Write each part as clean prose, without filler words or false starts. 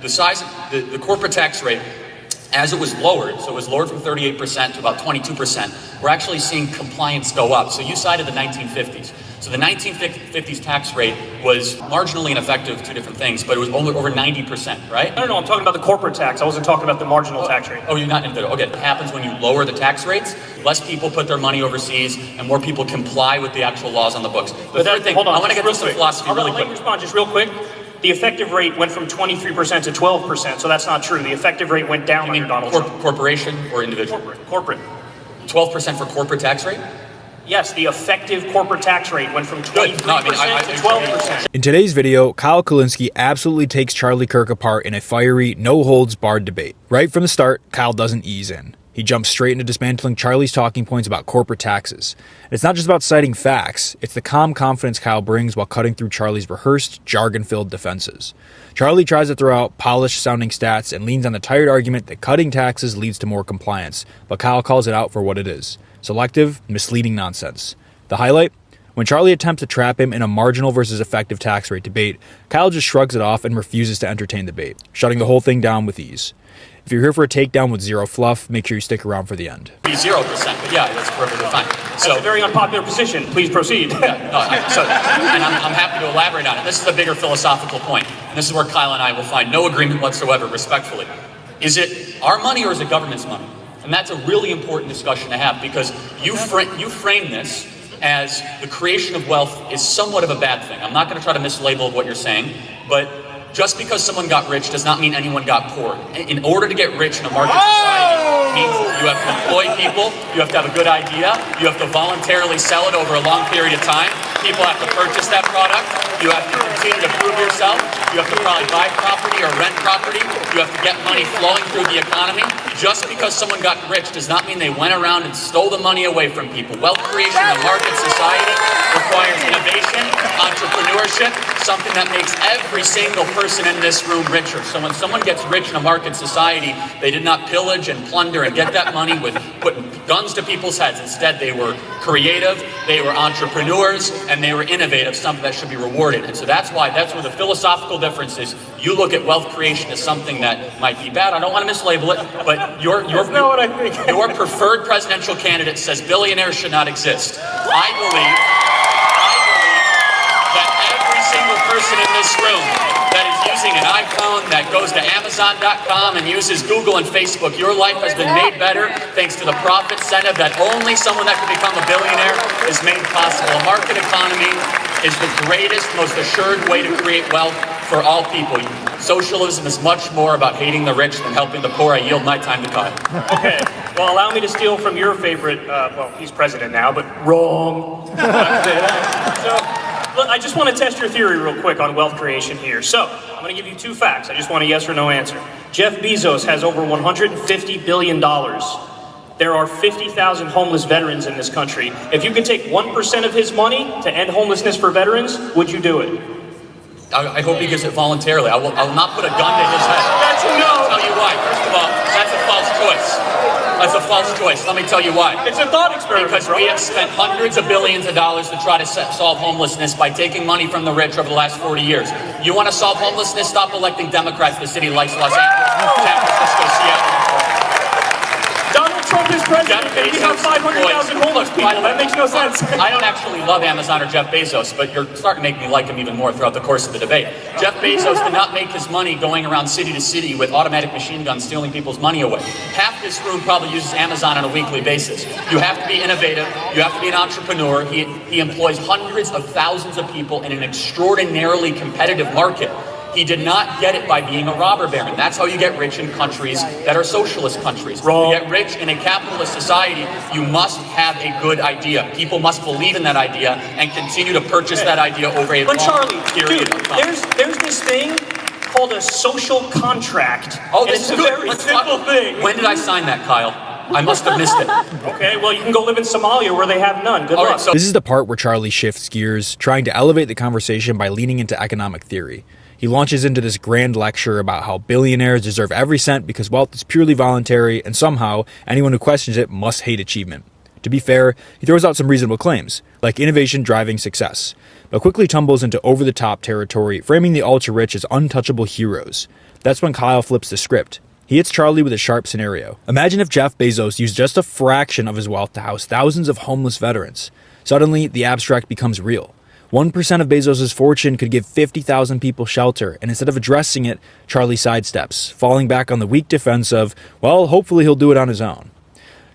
the size of the corporate tax rate, as it was lowered, so it was lowered from 38% to about 22%, we're actually seeing compliance go up. So you cited the 1950s. So the 1950s tax rate was marginally ineffective, two different things, but it was only over 90%, right? No, I'm talking about the corporate tax. I wasn't talking about the marginal tax rate. Oh, you're not in the, okay, it happens when you lower the tax rates, less people put their money overseas, and more people comply with the actual laws on the books. The third thing, hold on, I want to get to some philosophy really quick. I'll respond just real quick. The effective rate went from 23% to 12%, so that's not true. The effective rate went down under Donald Trump. Corporation or individual? Corporate. 12% for corporate tax rate? Yes, the effective corporate tax rate went from 23% to 12%. In today's video, Kyle Kulinski absolutely takes Charlie Kirk apart in a fiery, no-holds-barred debate. Right from the start, Kyle doesn't ease in. He jumps straight into dismantling Charlie's talking points about corporate taxes. And it's not just about citing facts, it's the calm confidence Kyle brings while cutting through Charlie's rehearsed, jargon-filled defenses. Charlie tries to throw out polished-sounding stats and leans on the tired argument that cutting taxes leads to more compliance, but Kyle calls it out for what it is: selective, misleading nonsense. The highlight? When Charlie attempts to trap him in a marginal versus effective tax rate debate, Kyle just shrugs it off and refuses to entertain the debate, shutting the whole thing down with ease. If you're here for a takedown with zero fluff, make sure you stick around for the end. Be 0%, but yeah, that's perfectly fine. That's a very unpopular position. Please proceed. And I'm happy to elaborate on it. This is a bigger philosophical point, and this is where Kyle and I will find no agreement whatsoever, respectfully. Is it our money or is it government's money? And that's a really important discussion to have, because you frame this as the creation of wealth is somewhat of a bad thing. I'm not going to try to mislabel what you're saying, but just because someone got rich does not mean anyone got poor. In order to get rich in a market society means you have to employ people, you have to have a good idea, you have to voluntarily sell it over a long period of time, people have to purchase that product, you have to continue to prove yourself, you have to probably buy property or rent property, you have to get money flowing through the economy. Just because someone got rich does not mean they went around and stole the money away from people. Wealth creation in a market society requires innovation, entrepreneurship, something that makes every single person in this room richer. So when someone gets rich in a market society, they did not pillage and plunder and get that money with putting guns to people's heads. Instead, they were creative, they were entrepreneurs, and they were innovative, something that should be rewarded. And so that's where the philosophical difference is. You look at wealth creation as something that might be bad. I don't want to mislabel it, but your preferred presidential candidate says billionaires should not exist. I believe that every single person in this room that is using an iPhone, that goes to Amazon.com and uses Google and Facebook, your life has been made better thanks to the profit incentive that only someone that can become a billionaire is made possible. A market economy is the greatest, most assured way to create wealth for all people. Socialism is much more about hating the rich than helping the poor. I yield my time to Kyle. Okay, well, allow me to steal from your favorite, well, he's president now, but wrong. So, look, I just want to test your theory real quick on wealth creation here. So, I'm going to give you two facts. I just want a yes or no answer. Jeff Bezos has over $150 billion. There are 50,000 homeless veterans in this country. If you could take 1% of his money to end homelessness for veterans, would you do it? I hope he gives it voluntarily. I will not put a gun to his head. That's a no. I'll tell you why. First of all, that's a false choice. That's a false choice. Let me tell you why. It's a thought experiment. Because we have spent hundreds of billions of dollars to try to solve homelessness by taking money from the rich over the last 40 years. You want to solve homelessness? Stop electing Democrats to city like Los Angeles, San Francisco, Seattle. Donald Trump is president, and we have 500,000 homeless people. That makes no sense. I don't actually love Amazon or Jeff Bezos, but you're starting to make me like him even more throughout the course of the debate. Jeff Bezos did not make his money going around city to city with automatic machine guns stealing people's money away. Half this room probably uses Amazon on a weekly basis. You have to be innovative. You have to be an entrepreneur. He employs hundreds of thousands of people in an extraordinarily competitive market. He did not get it by being a robber baron. That's how you get rich in countries that are socialist countries. Wrong. To get rich in a capitalist society, you must have a good idea. People must believe in that idea and continue to purchase that idea over a long period of time. There's this thing called a social contract. Oh, this is a very simple thing. When did I sign that, Kyle? I must have missed it. Okay, well, you can go live in Somalia where they have none. Good luck. This is the part where Charlie shifts gears, trying to elevate the conversation by leaning into economic theory. He launches into this grand lecture about how billionaires deserve every cent because wealth is purely voluntary, and somehow anyone who questions it must hate achievement. To be fair, he throws out some reasonable claims, like innovation driving success, but quickly tumbles into over-the-top territory, framing the ultra-rich as untouchable heroes. That's when Kyle flips the script. He hits Charlie with a sharp scenario. Imagine if Jeff Bezos used just a fraction of his wealth to house thousands of homeless veterans. Suddenly, the abstract becomes real. 1% of Bezos' fortune could give 50,000 people shelter, and instead of addressing it, Charlie sidesteps, falling back on the weak defense of, well, hopefully he'll do it on his own.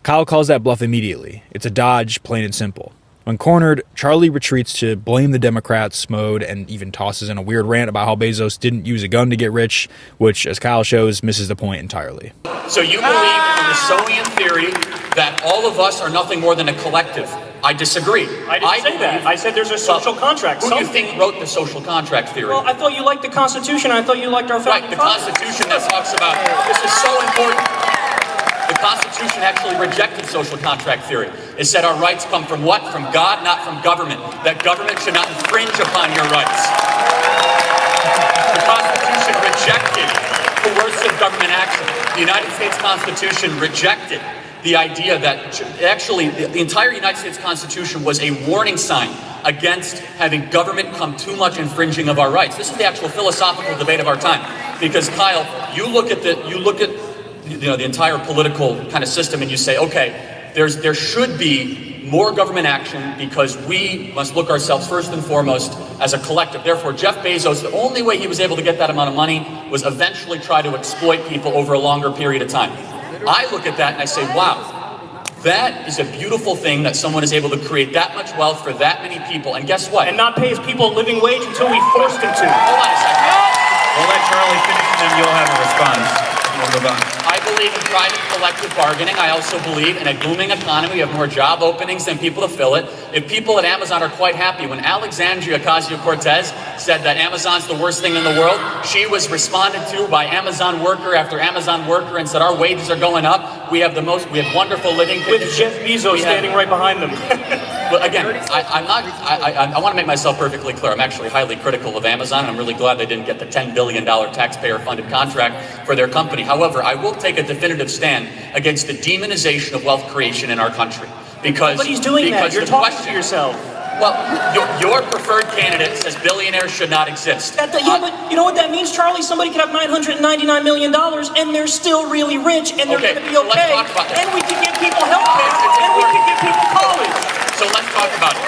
Kyle calls that bluff immediately. It's a dodge, plain and simple. When cornered, Charlie retreats to blame the Democrats mode and even tosses in a weird rant about how Bezos didn't use a gun to get rich, which, as Kyle shows, misses the point entirely. So you believe in the Soviet theory that all of us are nothing more than a collective. I disagree. I didn't say that. I said there's a social contract. Who do you think wrote the social contract theory? Well, I thought you liked the Constitution. I thought you liked our founding Right, the Constitution that talks about, this is so important. The Constitution actually rejected social contract theory. It said our rights come from what? From God, not from government. That government should not infringe upon your rights. The Constitution rejected coercive government action. The United States Constitution rejected the idea that actually the entire United States Constitution was a warning sign against having government come too much infringing of our rights. This is the actual philosophical debate of our time. Because Kyle, you look at the entire political kind of system and you say, okay, there should be more government action because we must look ourselves first and foremost as a collective. Therefore, Jeff Bezos, the only way he was able to get that amount of money was eventually try to exploit people over a longer period of time. I look at that and I say, wow, that is a beautiful thing that someone is able to create that much wealth for that many people. And guess what? And not pay his people a living wage until we forced him to. Hold on a second. We'll let Charlie finish and then you'll have a response. We'll move on. I believe in private collective bargaining. I also believe in a booming economy. We have more job openings than people to fill it. If people at Amazon are quite happy, when Alexandria Ocasio-Cortez said that Amazon's the worst thing in the world, she was responded to by Amazon worker after Amazon worker and said our wages are going up. We have wonderful living conditions. With Jeff Bezos standing right behind them. But again, I want to make myself perfectly clear. I'm actually highly critical of Amazon, and I'm really glad they didn't get the $10 billion taxpayer-funded contract for their company. However, I will take a definitive stand against the demonization of wealth creation in our country. Because Nobody's doing that. You're talking to yourself. Well, your preferred candidate says billionaires should not exist. But you know what that means, Charlie? Somebody could have $999 million and they're still really rich and they're going to be okay. Let's talk about that. And we can give people health care and we can give people college. So let's talk about it.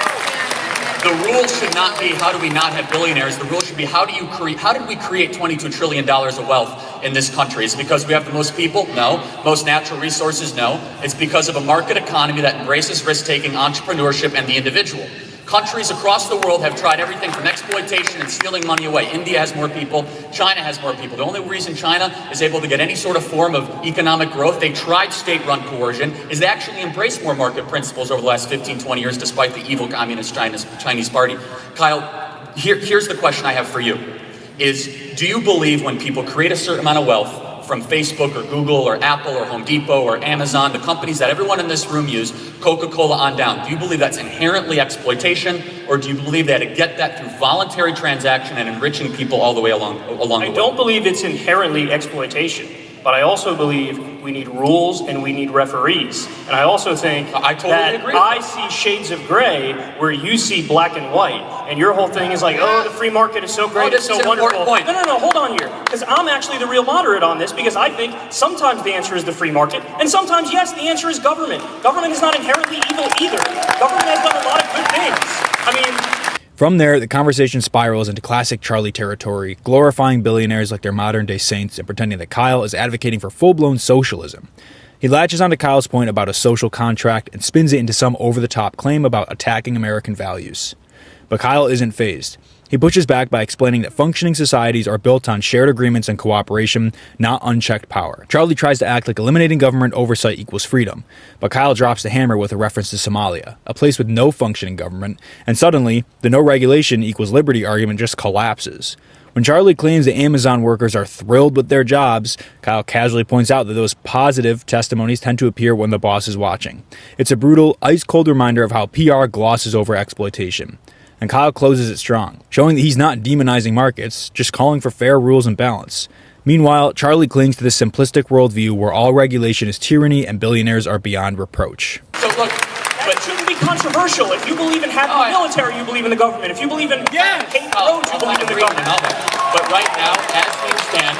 The rule should not be how do we not have billionaires. The rule should be how did we create $22 trillion of wealth in this country? Is it because we have the most people? No. Most natural resources? No. It's because of a market economy that embraces risk-taking, entrepreneurship, and the individual. Countries across the world have tried everything from exploitation and stealing money away. India has more people. China has more people. The only reason China is able to get any sort of form of economic growth, they tried state-run coercion, is they actually embraced more market principles over the last 15, 20 years, despite the evil communist Chinese party. Kyle, here's the question I have for you, is do you believe when people create a certain amount of wealth, from Facebook or Google or Apple or Home Depot or Amazon, the companies that everyone in this room use, Coca-Cola on down, do you believe that's inherently exploitation, or do you believe they had to get that through voluntary transaction and enriching people all the way along the way? I don't believe it's inherently exploitation, but I also believe we need rules and we need referees. And I also think I totally that agree. I see shades of gray where you see black and white. And your whole thing is like, oh, the free market is so great, it's so wonderful. No, hold on here. Because I'm actually the real moderate on this, because I think sometimes the answer is the free market, and sometimes, yes, the answer is government. Government is not inherently evil either. Government has done a lot of good things. From there, the conversation spirals into classic Charlie territory, glorifying billionaires like they're modern-day saints and pretending that Kyle is advocating for full-blown socialism. He latches onto Kyle's point about a social contract and spins it into some over-the-top claim about attacking American values. But Kyle isn't fazed. He pushes back by explaining that functioning societies are built on shared agreements and cooperation, not unchecked power. Charlie tries to act like eliminating government oversight equals freedom, but Kyle drops the hammer with a reference to Somalia, a place with no functioning government, and suddenly, the no regulation equals liberty argument just collapses. When Charlie claims that Amazon workers are thrilled with their jobs, Kyle casually points out that those positive testimonies tend to appear when the boss is watching. It's a brutal, ice-cold reminder of how PR glosses over exploitation. And Kyle closes it strong, showing that he's not demonizing markets, just calling for fair rules and balance. Meanwhile, Charlie clings to this simplistic worldview where all regulation is tyranny and billionaires are beyond reproach. So look, controversial. If you believe in having the military, you believe in the government. If you believe in paved roads, you believe in the government. But right now, as things stand,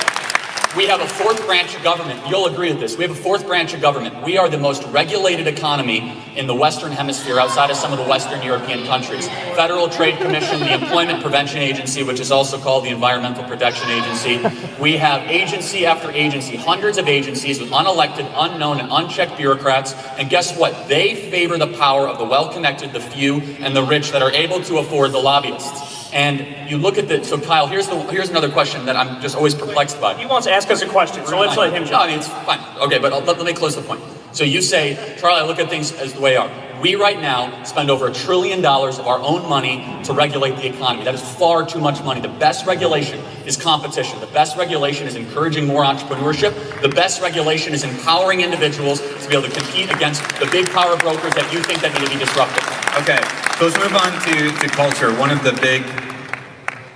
we have a fourth branch of government. You'll agree with this. We have a fourth branch of government. We are the most regulated economy in the Western Hemisphere outside of some of the Western European countries. Federal Trade Commission, the Employment Prevention Agency, which is also called the Environmental Protection Agency. We have agency after agency, hundreds of agencies with unelected, unknown, and unchecked bureaucrats. And guess what? They favor the power of the well-connected, the few, and the rich that are able to afford the lobbyists. And you look at the, so Kyle, here's another question that I'm just always perplexed by. He wants to ask us a question, so let's let him jump. No, I mean, it's fine. Okay, but let me close the point. So you say, Charlie, I look at things as the way they are. We right now spend over $1 trillion of our own money to regulate the economy. That is far too much money. The best regulation is competition. The best regulation is encouraging more entrepreneurship. The best regulation is empowering individuals to be able to compete against the big power brokers that you think that need to be disrupted. Okay, so let's move on to culture. One of the big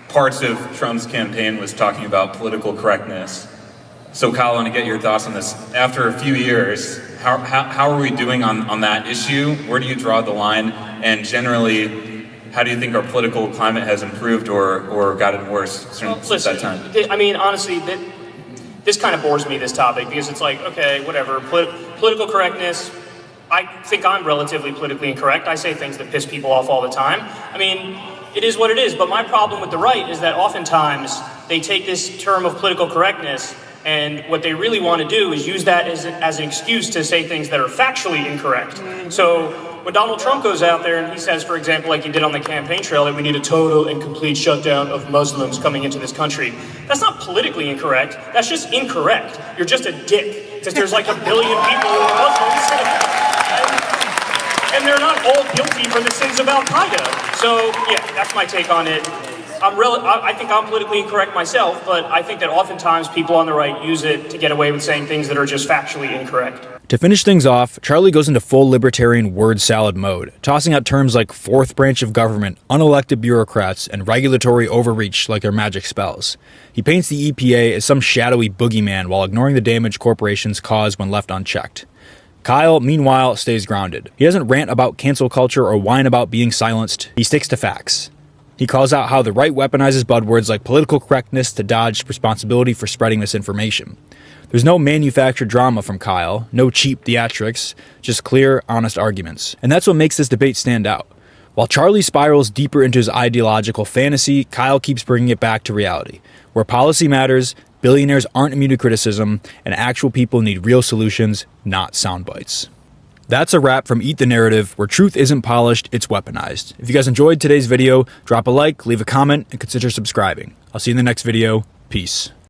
parts of Trump's campaign was talking about political correctness. So Kyle, I want to get your thoughts on this. After a few years, how are we doing on that issue? Where do you draw the line? And generally, how do you think our political climate has improved or gotten worse since that time? I mean, honestly, this kind of bores me, this topic, because it's like, okay, whatever, political correctness. I think I'm relatively politically incorrect. I say things that piss people off all the time. I mean, it is what it is, but my problem with the right is that oftentimes they take this term of political correctness and what they really want to do is use that as an excuse to say things that are factually incorrect. So when Donald Trump goes out there and he says, for example, like he did on the campaign trail, that we need a total and complete shutdown of Muslims coming into this country, that's not politically incorrect, that's just incorrect. You're just a dick, because there's like 1 billion people who are Muslims. And they're not all guilty for the sins of Al-Qaeda. So, yeah, that's my take on it. I think I'm politically incorrect myself, but I think that oftentimes people on the right use it to get away with saying things that are just factually incorrect. To finish things off, Charlie goes into full libertarian word salad mode, tossing out terms like fourth branch of government, unelected bureaucrats, and regulatory overreach like they're magic spells. He paints the EPA as some shadowy boogeyman while ignoring the damage corporations cause when left unchecked. Kyle, meanwhile, stays grounded. He doesn't rant about cancel culture or whine about being silenced. He sticks to facts. He calls out how the right weaponizes buzzwords like political correctness to dodge responsibility for spreading misinformation. There's no manufactured drama from Kyle, no cheap theatrics, just clear, honest arguments. And that's what makes this debate stand out. While Charlie spirals deeper into his ideological fantasy, Kyle keeps bringing it back to reality, where policy matters, billionaires aren't immune to criticism, and actual people need real solutions, not sound bites. That's a wrap from Eat the Narrative, where truth isn't polished, it's weaponized. If you guys enjoyed today's video, drop a like, leave a comment, and consider subscribing. I'll see you in the next video. Peace.